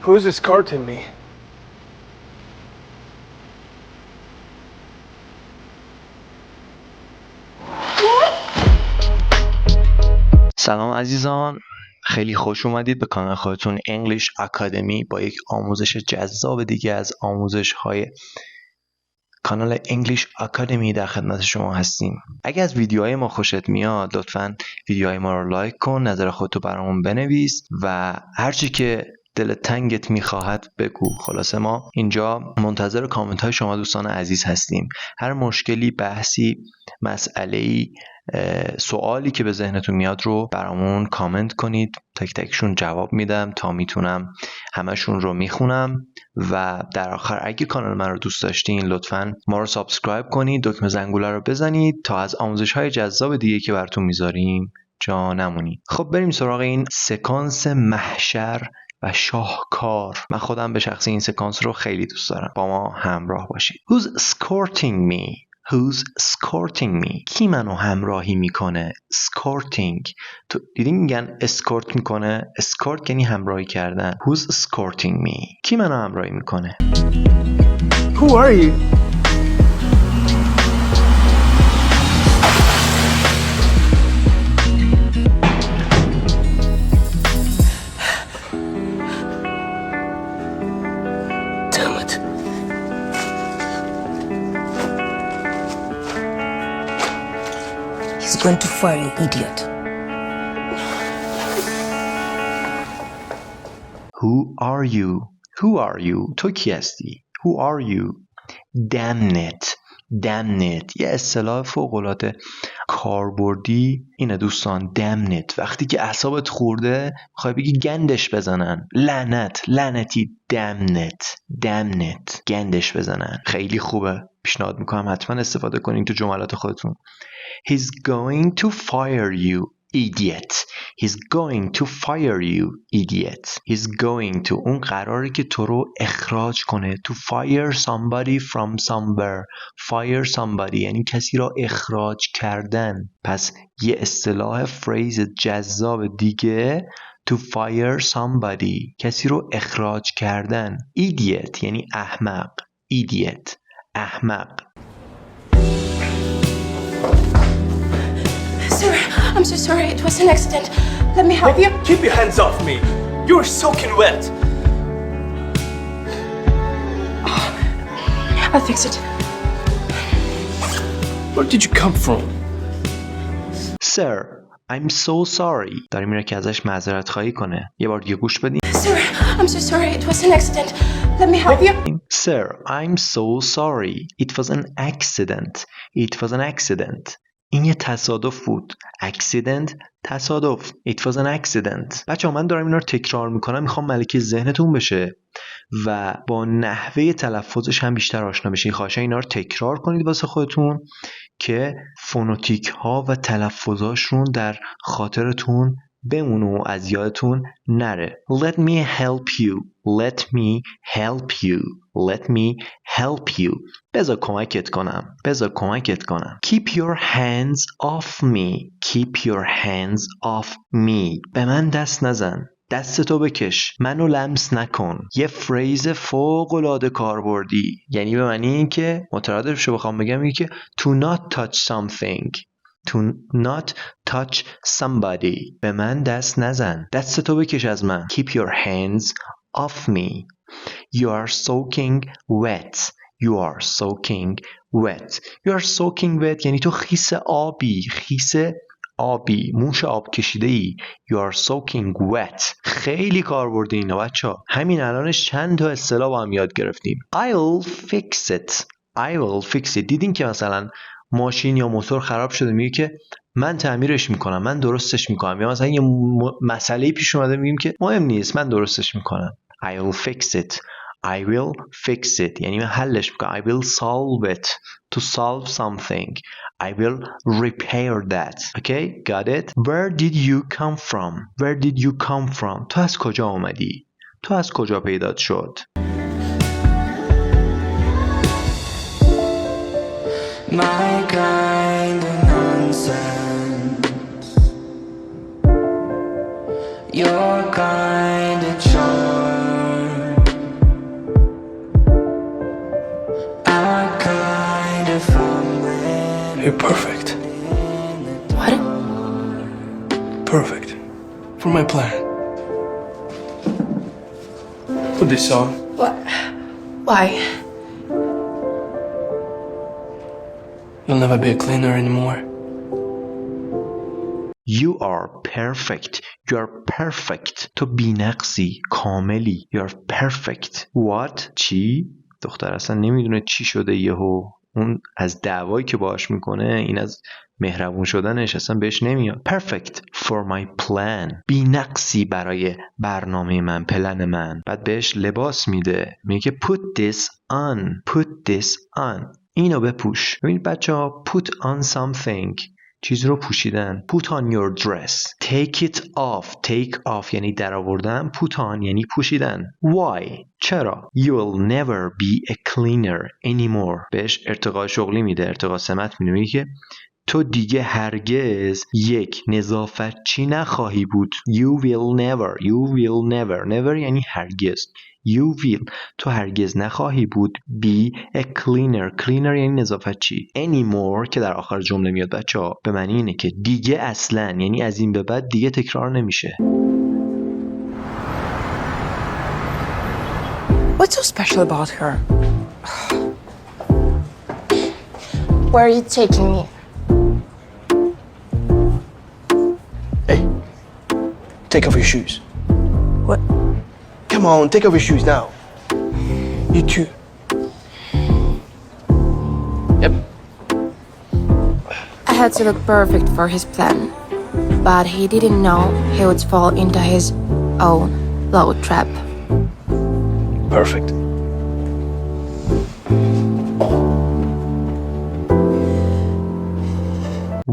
Who's escorting me? سلام عزیزان، خیلی خوش اومدید به کانال خودتون انگلیش اکادمی با یک آموزش جذاب دیگه از آموزش‌های کانال انگلیش اکادمی در خدمت شما هستیم. اگه از ویدیوهای ما خوشت میاد لطفاً ویدیوهای ما رو لایک کن، نظر خودتو برامون بنویس و هرچی که دل تنگت میخواهد بگو. خلاصه ما اینجا منتظر کامنت های شما دوستان عزیز هستیم. هر مشکلی، بحثی، مسئله‌ای، سوالی که به ذهنتون میاد رو برامون کامنت کنید، تک تکشون جواب میدم تا میتونم همشون رو میخونم. و در آخر اگه کانال من رو دوست داشتین لطفاً ما رو سابسکرایب کنید، دکمه زنگوله رو بزنید تا از آموزش های جذاب دیگه که براتون میذاریم جا نمونید. خب بریم سراغ این سکانس محشر و شاهکار. من خودم به شخصی این سکانس رو خیلی دوست دارم. با ما همراه باشید. Who's escorting me? Who's escorting me? کی منو همراهی میکنه؟ Escorting. تو دیدین میگن escort میکنه؟ escort یعنی همراهی کردن. Who's escorting me? کی منو همراهی میکنه؟ Who are you? He's going to fire you, idiot. Who are you? Who are you? تو کی هستی؟ Who are you? Damn it. Damn it. یه اصطلاح فوق‌العاده کاربردی اینه دوستان. Damn it. وقتی که اعصابت خورده میخوای بگی گندش بزنن. لعنتی. Damn it. Damn it. گندش بزنن. خیلی خوبه. پیشنهاد میکنم حتما استفاده کنین تو جملات خودتون. He's going to fire you, idiot. He's going to fire you, idiot. He's going to اون قراره که تو رو اخراج کنه. To fire somebody from somewhere. Fire somebody یعنی کسی را اخراج کردن. پس یه اصطلاح فریز جذاب دیگه to fire somebody کسی رو اخراج کردن. Idiot یعنی احمق. Idiot احمق. Sir, I'm so sorry. It was an accident. Let me help you. Keep your hands off me. You're soaking wet. I'll fix it. Where did you come from? Sir, I'm so sorry. داره میره که ازش معذرت خواهی کنه. یه بار دیگه گوش بدین. Sir, I'm so sorry. It was an accident. Let me help you. Sir, I'm so sorry. It was an accident. It was an accident. این یه تصادف بود. Accident تصادف. It was an accident. بچه‌ها من دارم اینا رو تکرار میکنم میخوام ملکه ذهنتون بشه و با نحوه تلفظش هم بیشتر آشنا بشین. خواهشاً اینا رو تکرار کنید واسه خودتون که فونتیک ها و تلفظاشون در خاطرتون بمونه و از یادتون نره. Let me help you. Let me help you. Let me help you. بذار کمکت کنم. Keep your hands off me. Keep your hands off me. به من دست نزن. دستتو بکش. منو لمس نکن. یه فریز فوق‌العاده کاربردی. یعنی به معنی این که مترادفشو بخوام بگم این که to not touch something. To not touch somebody. به من دست نزن. دستتو بکش از من. Keep your hands off me. You are soaking wet. You are soaking wet. You are soaking wet یعنی تو خیس آبی، موش آب کشیده ای. You are soaking wet. خیلی کاربردی اینا بچه‌ها. همین الانش چند تا اصطلاح با هم یاد گرفتیم. I'll fix it. I will fix it. دیدین که مثلا ماشین یا موتور خراب شده میگه که من تعمیرش میکنم، من درستش میکنم. یا مثلا یه مسئله پیش اومده میگیم که مهم نیست من درستش میکنم. I will fix it. I will fix it یعنی من حلش میکنم. I will solve it. To solve something. I will repair that. Okay? Got it? Where did you come from? Where did you come from? تو از کجا اومدی؟ تو از کجا پیدات شد؟ My kind of nonsense, your kind of charm. my plan. Put this on. What? Why? You'll never be a cleaner anymore. You are perfect. You are perfect. تو بی‌نقصی، کاملی. You are perfect. What? چی؟ دختر اصلا نمیدونه چی شده یهو. اون از دعوایی که باهاش میکنه، این از مهربون شدنش اصلا بهش نمیاد. Perfect for my plan. بی‌نقصی برای برنامه من، پلن من. بعد بهش لباس میده. میگه put this on. Put this on. اینو بپوش. ببینید بچه‌ها put on something. چیز رو پوشیدن. Put on your dress. Take it off. Take off یعنی در آوردن. Put on یعنی پوشیدن. Why? چرا؟ You'll never be a cleaner anymore. بهش ارتقاء شغلی میده. ارتقاء سمت میده. میگه که تو دیگه هرگز یک نظافتچی نخواهی بود. You will never. You will never. Never یعنی هرگز. You will. تو هرگز نخواهی بود. Be a cleaner. Cleaner یعنی نظافتچی. Anymore که در آخر جمله میاد بچه ها به معنی اینه که دیگه اصلا، یعنی از این به بعد دیگه تکرار نمیشه. What's so special about her? Where are you taking me? Hey, take off your shoes. What? Come on, take off your shoes now. You too. Yep. I had to look perfect for his plan, but he didn't know he would fall into his own low trap. Perfect.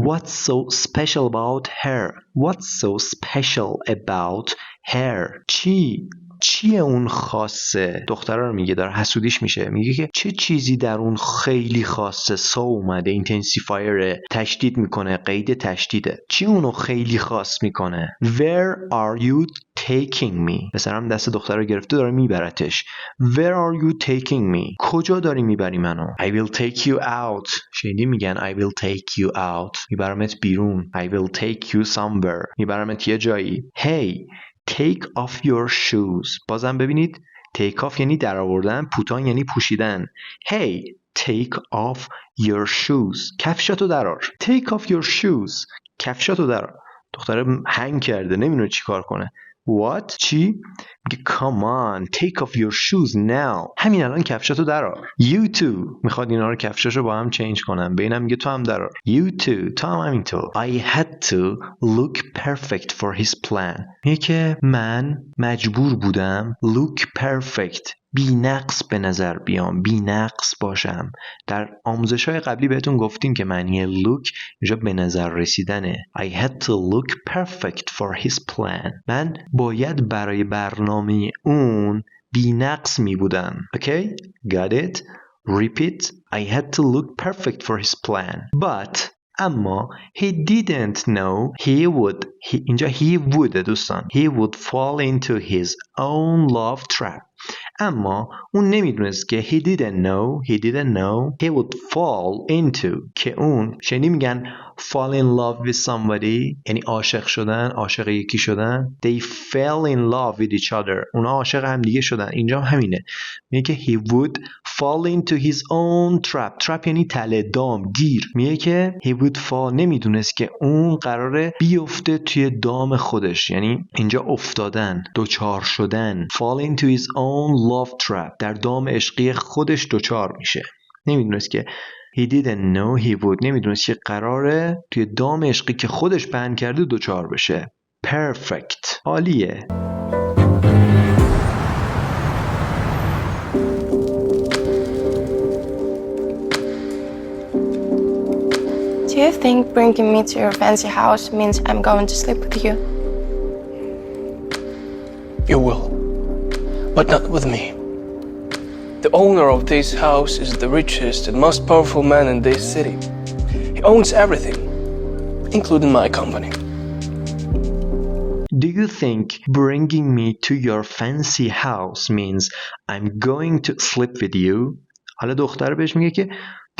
What's so special about her? What's so special about her? چیه اون خاصه؟ دختره رو میگه، داره حسودیش میشه. میگه که چه چیزی در اون خیلی خاصه. سو اومده، اینتنسیفایر، تشدید میکنه، قید تشدیده. چی اونو خیلی خاص میکنه؟ Where are you taking me? مثلا هم دست دختر رو گرفته داره میبرتش. Where are you taking me? کجا داری میبری منو؟ I will take you out. شنیدی میگن I will take you out. میبرمت بیرون. I will take you somewhere. میبرمت یه جایی. Hey, take off your shoes. بازم ببینید take off یعنی در آوردن. put on یعنی پوشیدن. Hey, take off your shoes. کفشاتو درار. Take off your shoes. کفشاتو درار. دختره هنگ کرده، نمیدونه چی کار کنه. What? چی؟ میگه come on, take off your shoes now. همین الان کفشاتو درار. You too. میخواد اینا رو کفشاشو با هم چینج کنن. به اینم میگه تو هم درار. You too. تو هم همینطور. I had to look perfect for his plan. میگه که من مجبور بودم look perfect. بی نقص به نظر بیام، بی نقص باشم. در آموزش‌های قبلی بهتون گفتیم که معنی look اینجا به نظر رسیدنه. I had to look perfect for his plan. من باید برای برنامه اون بی نقص می بودم. Okay? Got it? Repeat. I had to look perfect for his plan. But اما he didn't know اینجا he would دوستان. He would fall into his own love trap. اما اون نمیدونست که he didn't know he would fall into که اون شنیدی میگن fall in love with somebody یعنی عاشق شدن، عاشق یکی شدن. They fell in love with each other. اونا عاشق هم دیگه شدن. اینجا همینه. میگه که he would fall into his own trap یعنی تله، دام، گیر. میگه که he would fall نمیدونست که اون قراره بیفته توی دام خودش، یعنی اینجا افتادن، دوچار شدن. fall into his own love trap در دام عشقی خودش دوچار میشه. نمیدونست که he didn't know he would نمیدونست که قراره توی دام عشقی که خودش بند کرده دوچار بشه. perfect. عالیه. Do you think bringing me to your fancy house means I'm going to sleep with you? You will. But not with me. The owner of this house is the richest and most powerful man in this city. He owns everything, including my company. Do you think bringing me to your fancy house means I'm going to sleep with you? حالا دختر بهش میگه که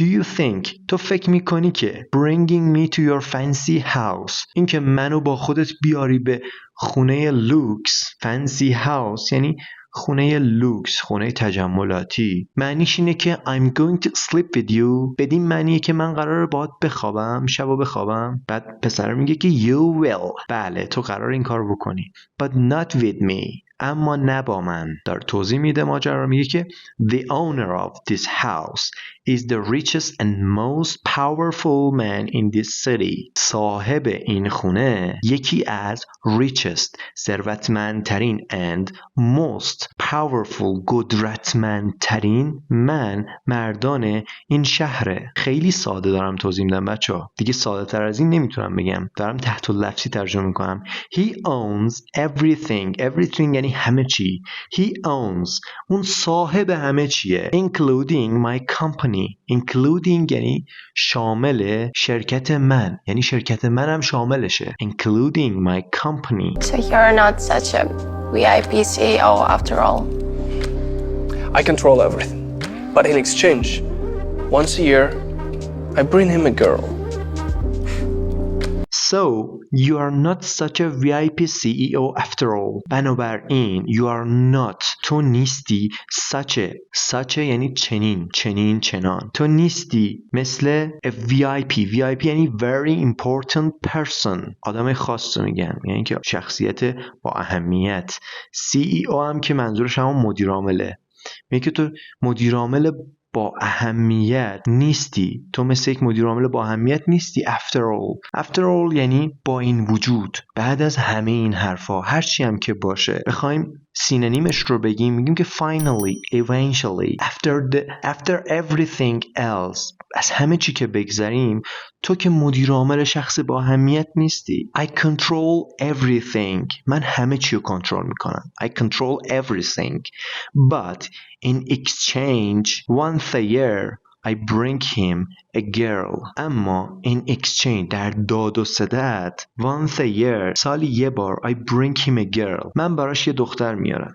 Do you think تو فکر میکنی که bringing me to your fancy house این که منو با خودت بیاری به خونه لوکس fancy house یعنی خونه لوکس خونه تجملاتی معنیش اینه که I'm going to sleep with you بدین معنیه که من قراره باهات بخوابم شبا بخوابم بعد پسر میگه که you will بله تو قراره این کار بکنی but not with me اما نه با من در توضیح میده ماجرا میگه که the owner of this house is the richest and most powerful man in this city صاحب این خونه یکی از richest ثروتمندترین and most powerful قدرتمندترین مردان این شهره خیلی ساده دارم توضیح میدم بچه‌ها دیگه ساده تر از این نمیتونم بگم دارم تحت اللفظی ترجمه میکنم he owns everything یعنی همه چی he owns اون صاحب همه چیه including my including یعنی شامل شرکت من یعنی شرکت منم شاملشه including my company So you're not such a VIP CEO after all. I control everything. But in exchange, once a year, I bring him a girl. So you are not such a VIP CEO after all. بنابراین you are not تو نیستی such یعنی چنان تو نیستی مثل a VIP یعنی very important person آدم خاص رو میگن یعنی که شخصیت با اهمیت CEO هم که منظورش همون مدیر عامله میگه که تو مدیر عامل با اهمیت نیستی تو مثل یک مدیر عامل با اهمیت نیستی after all یعنی با این وجود بعد از همه این حرفا هر چی هم که باشه بخوایم سینونیمش رو بگیم میگیم که finally eventually after everything else از همه چی که بگذریم تو که مدیر عامل شخص با اهمیت نیستی I control everything من همه چی رو کنترل میکنم I control everything but in exchange once a year I bring him a girl اما in exchange در داد و ستد once a year سالی یه بار I bring him a girl من براش یه دختر میارم